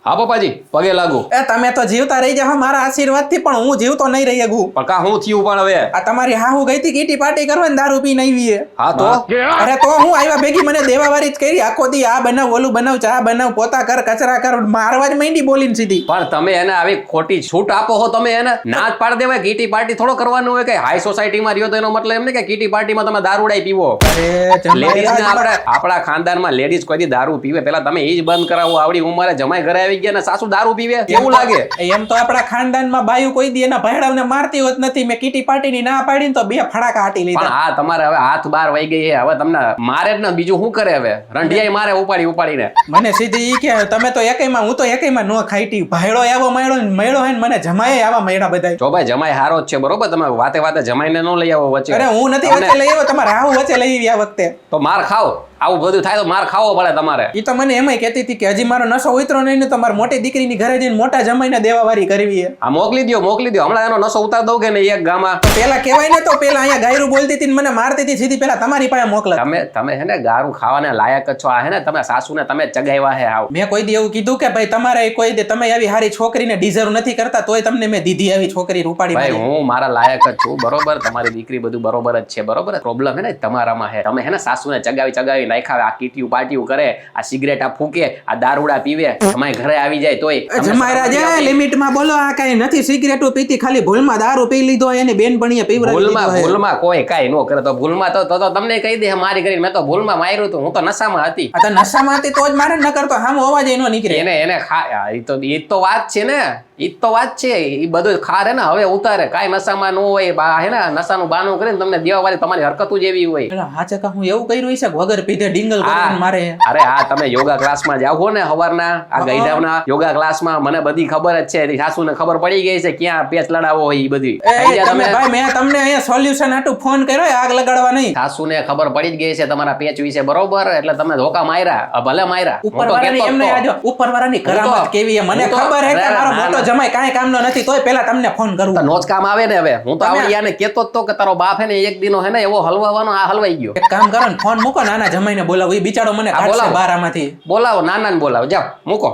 હા પપ્પાજી પગે લાગુ. એ તમે તો જીવતા રહી જાઓ મારા આશીર્વાદથી, પણ હું જીવતો નહીં રહી શકું. પણ કા હું થયું પણ હવે? આ તમારી હાહુ ગઈ હતી કીટી પાર્ટી કરવા ને દારૂ પીને આવી. હા તો અરે તો હું આવ્યા ભેગી મને દેવાવારી જ કરી આખો દી, આ બનાવ ઓલું બનાવ, ચા બનાવ, પોતા કર, કચરા કર, મારવા જ માંડી બોલીને સીધી. પણ તમે એને આવી ખોટી છૂટ આપો છો, તમે એને ના જ પાડી દેવાય. કીટી પાર્ટી થોડો કરવાનું હોય કે હાઈ સોસાયટીમાં રહ્યો તો એનો મતલબ એમ ને કે કીટી પાર્ટીમાં તમે દારૂ ઉડાઈ પીવો. લેડીઝ ને આપણે આપણા ખાનદાનમાં લેડીઝ કોઈ દી દારૂ પીવે પેલા તમે એ જ બંધ કરાવો. આવડી ઉંમરે જમાઈ ઘરે આવી ગયા ને સાસુ દારૂ પીવે કેવું લાગે? એમ તો આપણા ખાનદાનમાં બાયું કોઈ દી એના ભેડાવને મારતી હોત નથી. મેં કીટી પાર્ટીની ના પાડીને તો બે ફડાકા હાટી લીધા. પણ આ તમારે હવે હાથ બાર વહી ગઈ છે, હવે તમને મારે જ ને બીજું શું કરે? હવે રંઢિયાઈ મારે ઉપાડીને. મને સીધી ઈ કે તમે તો એકઈમાં, હું તો એકઈમાં નો ખાઈટી. ભાયડો આવો મળ્યો હે ને મને જમાય આવા મળ્યા બધા. જો ભાઈ જમાઈ હારો જ છે બરોબર, તમે વાતે જમાઈને ન લઈ આવો વચ્ચે. અરે હું નથી વચ્ચે લઈ આવ્યો, તમારે આવું વચ્ચે લઈ આવી આ વખતે. તો માર ખાઓ, આવું બધું થાય તો માર ખાવો પડે તમારે. ઈ તો મને એમાંય કહેતી હતી કે હજી મારો નશો ઉતરો નહીં ને તમારે મોટી દીકરીની ઘરે જઈને મોટા જમાઈને દેવાવારી કરવી છે. આ મોકલી દો હમણાં એનો નશો ઉતાર દઉં કે નહીં એક ગામાં. તો પેલા કહેવાય ને, તો પેલા અહીંયા ગાયરું બોલતી હતી ને મને મારતી હતી, સીધી પેલા તમારી પાસે મોકલા. તમે હે ને ગારું ખાવાને લાયક જ છો. આ હે ને તમે સાસુને તમે ચગાવ્યા હે. આવ મેં કોઈ દી એવું કીધું કે ભાઈ તમારે કોઈ દી તમે આવી હારી છોકરીને ડિઝર્વ નથી કરતા, તોય તમને મેં દીધી આવી છોકરી રૂપાડી. ભાઈ હું મારા લાયક જ છું બરોબર, તમારી દીકરી બધું બરોબર જ છે બરોબર. પ્રોબ્લેમ હે ને તમારામાં હે. તમે હે ને સાસુને ચગાવી નાખ્યા. આ કીટીયું પાર્ટીયું કરે, આ સિગરેટ આ ફૂકે, આ દારૂડા પીવે, તમારી ઘરે આવી જાય તોય જમાયરા જે લિમિટમાં બોલો. આ કઈ નથી સિગરેટો પીતી, ખાલી ભૂલમાં દારૂ પી લીધો એની બેનપણીએ પીવડાવી દીધો. ભૂલમાં કોઈ કાઈ નો કરે તો ભૂલમાં તો તમને કહી દે મારી કરીને મેં તો ભૂલમાં માર્યું હતું, હું તો નશામાં હતી. આ તો નશામાં હતી તો જ મારે ન કરતો, હામો અવાજ નો નીકળે. એને ઈ તો વાત છે ને, ઈ તો વાત છે. ઈ બધું ખાર હે ને હવે ઉતારે, કાઈ નશામાં નો હોય. બા હે ને નશાનું બાનું કરીને તમને દેવાવાળી તમારી હરકતું જ એવી હોય. હા ચકા હું એવું કર્યું છે વગર પીધે ડિંગલ કરીને મારે. અરે આ તમે યોગા ક્લાસમાં જાવ હો ને હવારના, આ ગઈડાવના યોગા ક્લાસમાં, મને બધી ખબર જ છે. સાસુને ખબર પડી ગઈ છે ક્યાં પેચ લડાવો હોય. ઈ બધી ભાઈ મેં તમને અહીંયા સોલ્યુશન આટું ફોન કર્યો, આગ લગાડવા નહીં. સાસુને ખબર પડી જ ગઈ છે તમારા પેચ વિશે બરોબર, એટલે તમે ધોકા માર્યા. ભલે માર્યા, ઉપરવાળાની કરામત કેવી છે મને ખબર હે કે મારો મોટો જમાઈ કાંઈ કામનો નથી, તોય પેલા તમને ફોન કરું. નો જ કામ આવે ને. હવે હું તો આવડિયાને કેતો જ તો કે તારો બાપ હે ને એક દિનો હે ને એવો હલવાવાનો, આ હલવાઈ ગયો. એક કામ કરો ને ફોન મૂકો, નાના જમાઈને બોલાવો. ઈ બિચારો મને કાઢશે બહાર આમાંથી. બોલાવો, નાનાને બોલાવો, જાઓ મૂકો.